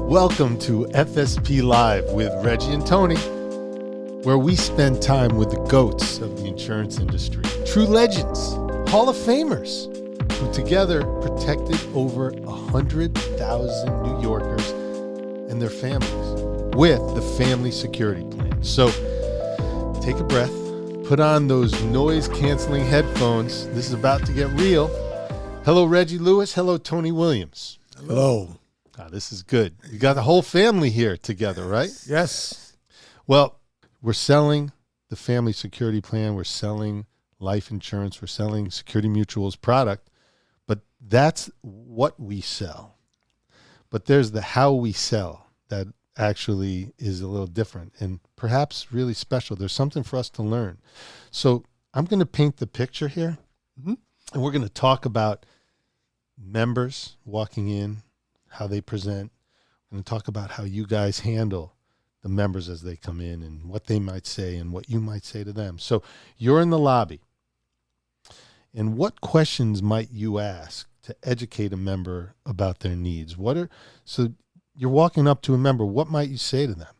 Welcome to FSP Live with Reggie and Tony, where we spend time with the GOATs of the insurance industry, true legends, Hall of Famers, who together protected over 100,000 New Yorkers and their families with the Family Security Plan. So take a breath, put on those noise-canceling headphones. This is about to get real. Hello, Reggie Lewis. Hello, Tony Williams. Hello. This is good. You got the whole family here together, right? Yes. Well, we're selling the Family Security Plan. We're selling life insurance. We're selling Security Mutual's product. But that's what we sell. But there's the how we sell that actually is a little different and perhaps really special. There's something for us to learn. So I'm going to paint the picture here, and we're going to talk about members walking in, how they present. We're going to talk about how you guys handle the members as they come in and what they might say and what you might say to them. So you're in the lobby. And what questions might you ask to educate a member about their needs? So you're walking up to a member. What might you say to them?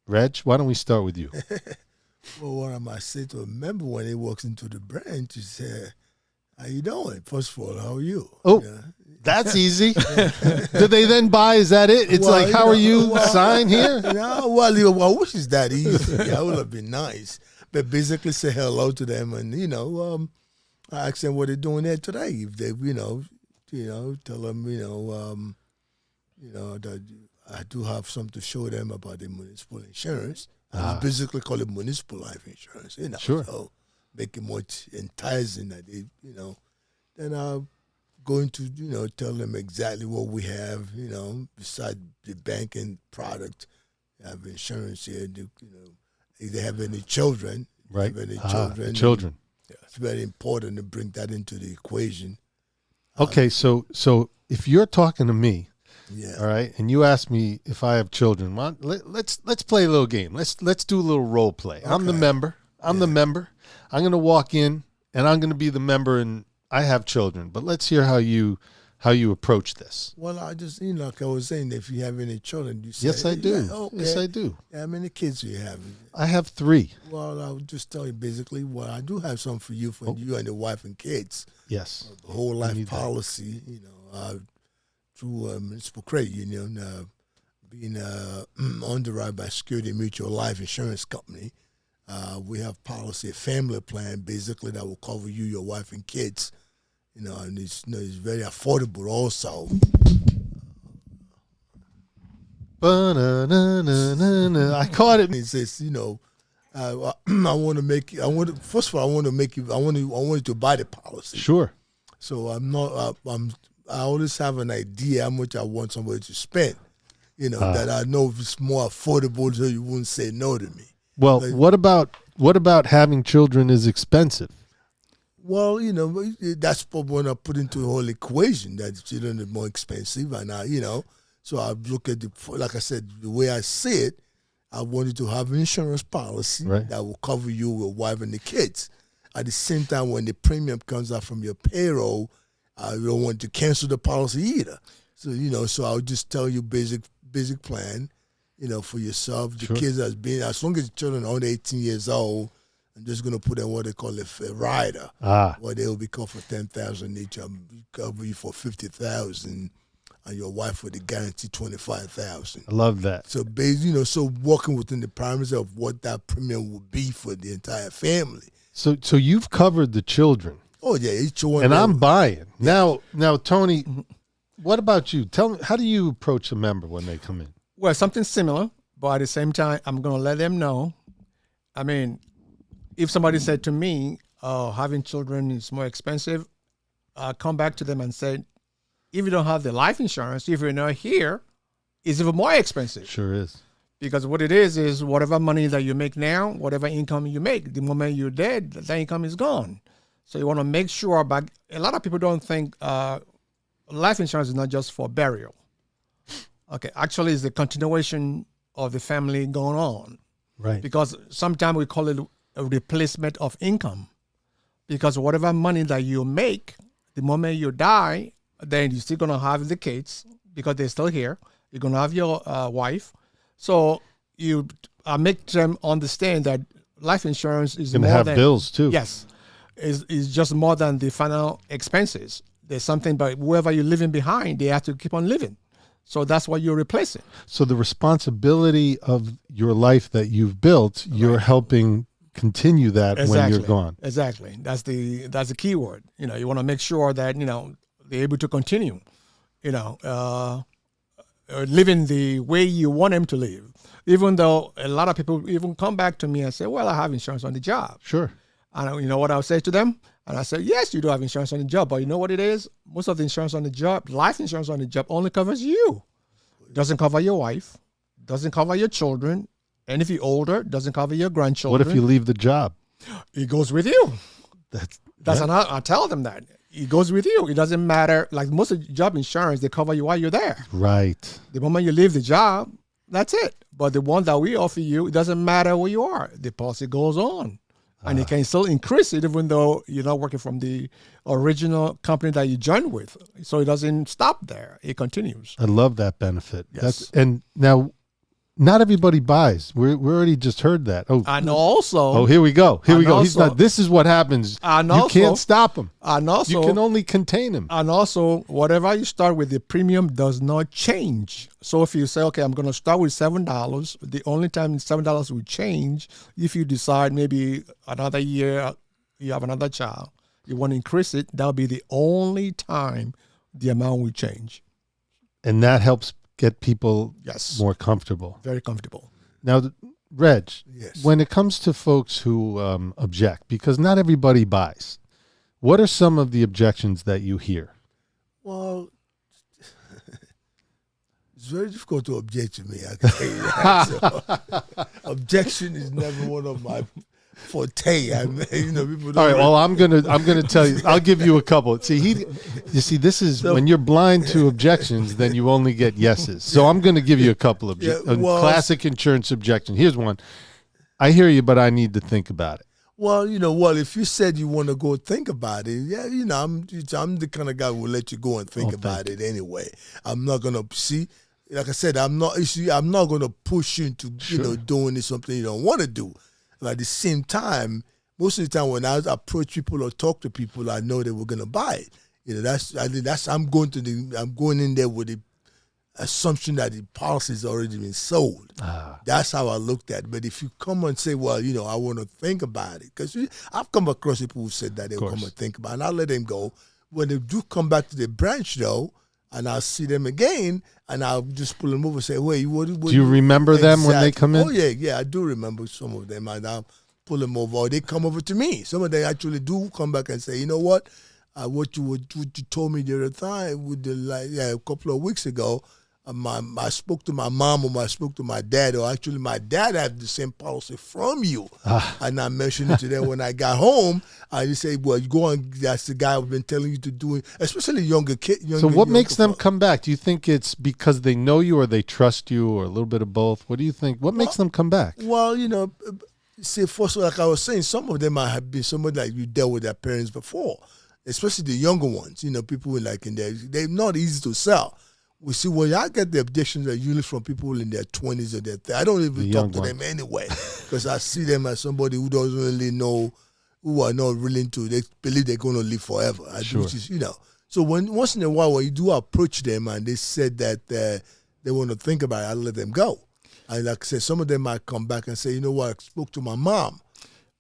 Reg, why don't we start with you? Well, what I might say to a member when he walks into the branch is, how you doing? First of all, how are you? Oh, yeah. That's easy. Do they then buy? Is that it? It's like, how are you? Sign here? No, well, I wish it's that easy. That would have been nice. But basically say hello to them and, I ask them what they're doing there today. If they, tell them, that I do have something to show them about the municipal insurance. I basically call it municipal life insurance, Sure. So make it more enticing that they, then I'll going to, tell them exactly what we have, besides the banking product. I have insurance here, if they have any children. Right. Have any children. Children. It's very important to bring that into the equation. Okay, so if you're talking to me, Yeah. all right, and you ask me if I have children, well, let's play a little game. Let's do a little role play. Okay. I'm the member. I'm going to walk in, and I'm going to be the member, and I have children. But let's hear how you approach this. Well, I just, like I was saying, if you have any children, you say, Yes, I do. Yeah, okay. Yes, I do. How many kids do you have? I have 3. Well, I'll just tell you basically, I do have some for you, you and the wife and kids. Yes. The whole life policy, through municipal credit union, being underwritten by Security Mutual Life Insurance Company. We have policy, a family plan, basically that will cover you, your wife, and kids. And it's very affordable also. I caught it. It says, I want to make. First of all, I want you to buy the policy. Sure. So I'm not. I always have an idea how much I want somebody to spend. That I know if it's more affordable, so you wouldn't say no to me. Well, what about having children is expensive? Well, that's when I put into the whole equation that children are more expensive, and so I look at like I said, the way I see it, I wanted to have an insurance policy that will cover you, your wife, and the kids. At the same time, when the premium comes out from your payroll, you don't want to cancel the policy either. So so I'll just tell you basic plan, for yourself. The kids as long as the children are under 18 years old. I'm just going to put in what they call a rider, where they will be covered for $10,000 each. I'll cover you for $50,000, and your wife with a guarantee $25,000. I love that. So, so working within the parameters of what that premium would be for the entire family. So you've covered the children. Oh yeah, each one. And I'm buying now. Tony, what about you? Tell me, how do you approach a member when they come in? Well, something similar, but at the same time, I'm going to let them know. I mean, if somebody said to me, having children is more expensive, I'll come back to them and say, if you don't have the life insurance, if you're not here, it's even more expensive. Sure is. Because what it is whatever money that you make now, whatever income you make, the moment you're dead, that income is gone. So you want to make sure, but a lot of people don't think life insurance is not just for burial. Okay, actually it's the continuation of the family going on. Right. Because sometimes we call it a replacement of income. Because whatever money that you make, the moment you die, then you're still going to have the kids because they're still here. You're going to have your wife. So you make them understand that life insurance is Going to more have than bills too. yes, is just more than the final expenses. There's something, but whoever you're leaving behind, they have to keep on living. So that's what you're replacing. So the responsibility of your life that you've built, you're helping continue that when you're gone. Exactly. That's the key word. You want to make sure that, they're able to continue, living the way you want them to live. Even though a lot of people even come back to me and say, well, I have insurance on the job. Sure. And you know what I'll say to them? And I say, yes, you do have insurance on the job, but you know what it is? Most of the insurance on the job, life insurance on the job, only covers you. It doesn't cover your wife, doesn't cover your children, and if you're older, doesn't cover your grandchildren. What if you leave the job? It goes with you. That's another, I tell them that. It goes with you. It doesn't matter. Like most of job insurance, they cover you while you're there. Right. The moment you leave the job, that's it. But the one that we offer you, it doesn't matter where you are. The policy goes on. And you can still increase it even though you're not working from the original company that you joined with. So it doesn't stop there. It continues. I love that benefit. Yes. And now, not everybody buys. We already just heard that. And also. Oh, here we go. Here we go. Also, He's not. This is what happens. And you also, can't stop him. And also, you can only contain him. And also, whatever you start with, the premium does not change. So if you say, okay, I'm going to start with $7, the only time $7 will change if you decide maybe another year you have another child, you want to increase it, that'll be the only time the amount will change. And that helps get people yes. more comfortable. Very comfortable. Now, Reg, yes. when it comes to folks who object, because not everybody buys, what are some of the objections that you hear? Well, it's very difficult to object to me, I can tell you that. So, objection is never one of my forte. I mean, people don't. All right. Well, I'm gonna tell you. I'll give you a couple. See, this is when you're blind to objections, then you only get yeses. So I'm gonna give you a couple of classic insurance objections. Here's one. I hear you, but I need to think about it. Well, if you said you want to go think about it, I'm the kind of guy who will let you go and think about it anyway. I'm not gonna see. Like I said, I'm not gonna push you into doing something you don't want to do. But at the same time, most of the time when I approach people or talk to people, I know they were gonna buy it. I'm going in there with the assumption that the policy has already been sold. That's how I looked at it. But if you come and say, well, I want to think about it, because I've come across people who said that they'll come and think about it, and I'll let them go. When they do come back to the branch, though, and I'll see them again, and I'll just pull them over and say, wait, what do you remember them when they come in? Oh, yeah, I do remember some of them, and I'll pull them over, or they come over to me. Some of them actually do come back and say, you know what, what you told me the other time, a couple of weeks ago, I spoke to my mom or I spoke to my dad, or actually my dad had the same policy from you. And I mentioned it to them when I got home. I just say, well, you go on, that's the guy I've been telling you to do it, especially younger kids. So what makes them come back? Do you think it's because they know you or they trust you or a little bit of both? What do you think? What makes them come back? Well, see, first, like I was saying, some of them might have been somebody like you dealt with their parents before, especially the younger ones. People they're not easy to sell. We see when I get the objections are usually from people in their 20s or their 30s. I don't even talk to them anyway because I see them as somebody who doesn't really know, who are not willing to. They believe they're going to live forever. Sure. Which is, So once in a while when you do approach them and they said that they want to think about it, I let them go. And like I said, some of them might come back and say, you know what, I spoke to my mom.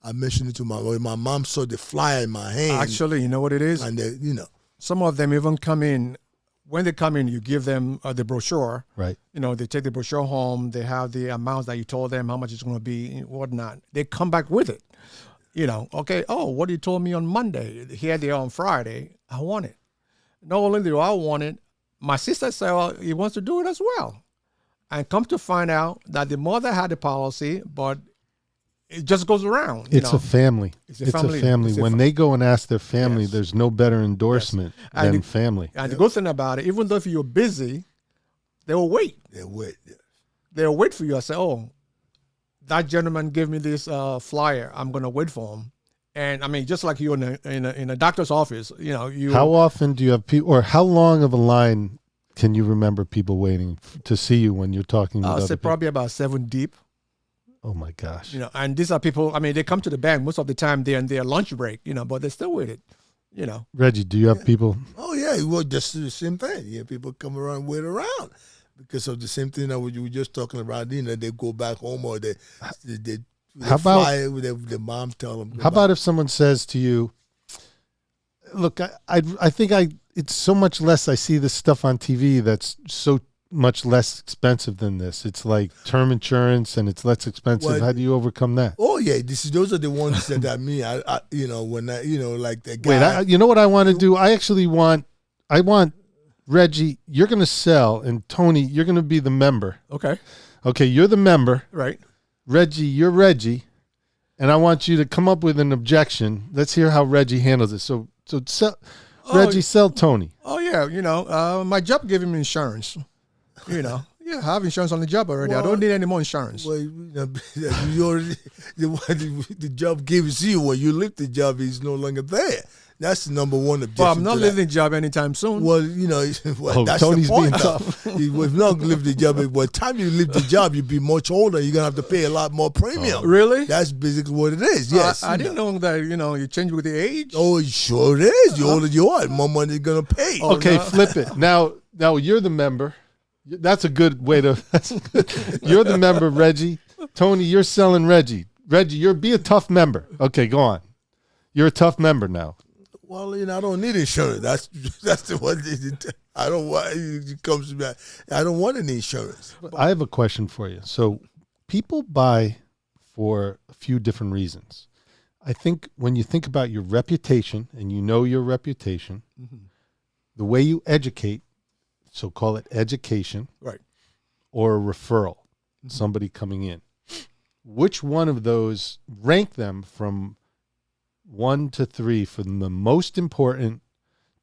I mentioned it to my mom saw the flyer in my hand. Actually, you know what it is? And some of them even come in. When they come in, you give them the brochure. Right. They take the brochure home. They have the amounts that you told them, how much it's going to be, and whatnot. They come back with it. Okay, what you told me on Monday, here they are on Friday. I want it. Not only do I want it, my sister said, well, he wants to do it as well. And come to find out that the mother had the policy, but it just goes around. It's a family. It's a family. When they go and ask their family, there's no better endorsement than family. And the good thing about it, even though if you're busy, they will wait. They'll wait. Yeah. They'll wait for you. I say, that gentleman gave me this flyer. I'm going to wait for him. And I mean, just like you in a doctor's office, How often do you have people, or how long of a line can you remember people waiting to see you when you're talking with I'll other say people? probably about 7 deep. Oh my gosh. And these are people, I mean, they come to the bank most of the time, they're in their lunch break, but they're still with it, Reggie, do you have people? Oh yeah, well, just the same thing. Yeah, people come around and wait around because of the same thing that we were just talking about. They go back home or they How about- fly, their mom tell them. How about if someone says to you, look, I think it's so much less. I see this stuff on TV that's so much less expensive than this. It's like term insurance and it's less expensive. Well, How do you overcome that? Oh yeah, those are the ones that I mean. I when like the guy. Wait, you know what I want to do? I want Reggie, you're going to sell, and Tony, you're going to be the member. Okay. Okay, you're the member. Right. Reggie, you're Reggie, and I want you to come up with an objection. Let's hear how Reggie handles it. So sell, Reggie, sell Tony. Oh, yeah. My job gave him insurance. Yeah, I have insurance on the job already. I don't need any more insurance. Well, you already the job gives you when you leave the job is no longer there. That's the number one objection. Well, I'm not to leaving the job anytime soon. Well, that's Tony's the point. being tough. We've not lived the job. By the time you leave the job, you'll be much older. You're gonna have to pay a lot more premium. Really? That's basically what it is. Yes. I didn't know that, you change with the age. Oh, sure it is. The older you are, the more money you're gonna pay. Okay, flip it. Now you're the member. That's a good way to. You're the member, Reggie. Tony, you're selling Reggie. Reggie, be a tough member. Okay, go on. You're a tough member now. Well, I don't need insurance. That's the one. I don't want. It comes to me. I don't want any insurance. I have a question for you. So, people buy for a few different reasons. I think when you think about your reputation, and you know your reputation, the way you educate. So call it education, Right, or a referral, somebody coming in. Which one of those, rank them from 1 to 3 from the most important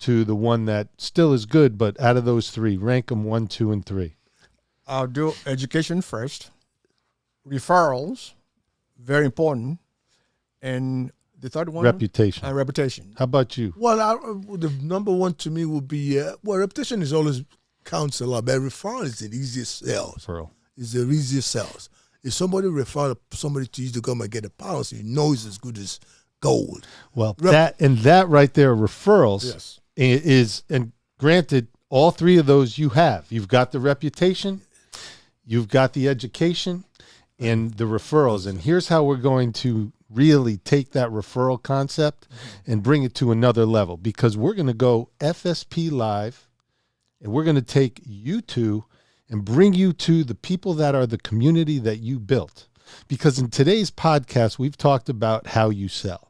to the one that still is good, but out of those 3, rank them 1, 2, and 3. I'll do education first. Referrals, very important. And the third one? Reputation. Reputation. How about you? Well, the number one to me would be reputation is always counts a lot, but referral is the easiest sales. Referral. It's the easiest sales. If somebody refer somebody to you to come and get a policy, you know it's as good as gold. Well, that right there, referrals, Yes. is, and granted, all 3 of those you have. You've got the reputation, you've got the education, and the referrals. And here's how we're going to really take that referral concept and bring it to another level, because we're going to go FSP Live, and we're going to take you two and bring you to the people that are the community that you built. Because in today's podcast, we've talked about how you sell.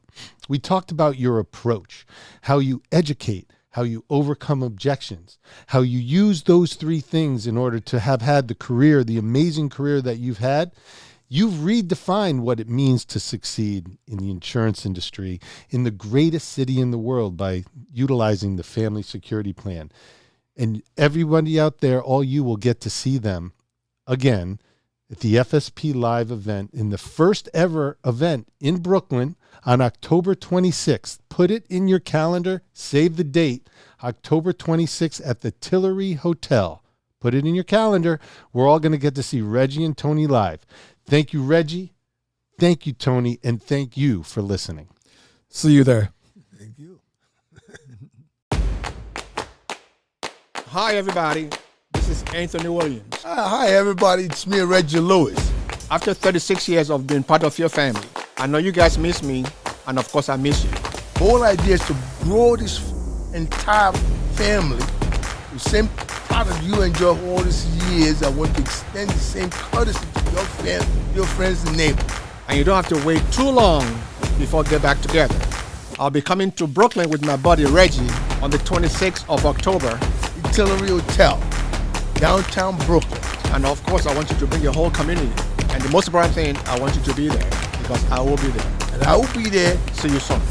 We talked about your approach, how you educate, how you overcome objections, how you use those 3 things in order to have had the amazing career that you've had. You've redefined what it means to succeed in the insurance industry in the greatest city in the world by utilizing the family security plan. And everybody out there, all you will get to see them again at the FSP Live event, in the first ever event in Brooklyn on October 26th. Put it in your calendar, save the date, October 26th at the Tillery Hotel. Put it in your calendar. We're all going to get to see Reggie and Tony live. Thank you, Reggie. Thank you, Tony. And thank you for listening. See you there. Thank you. Hi, everybody. This is Anthony Williams. Hi, everybody. It's me, Reggie Lewis. After 36 years of being part of your family, I know you guys miss me, and of course I miss you. The whole idea is to grow this entire family. The same part of you enjoy all these years. I want to extend the same courtesy to your family, your friends and neighbors. And you don't have to wait too long before we get back together. I'll be coming to Brooklyn with my buddy Reggie on the 26th of October. The Tillery Hotel, downtown Brooklyn. And of course, I want you to bring your whole community. And the most important thing, I want you to be there, because I will be there. And I will be there. See you soon.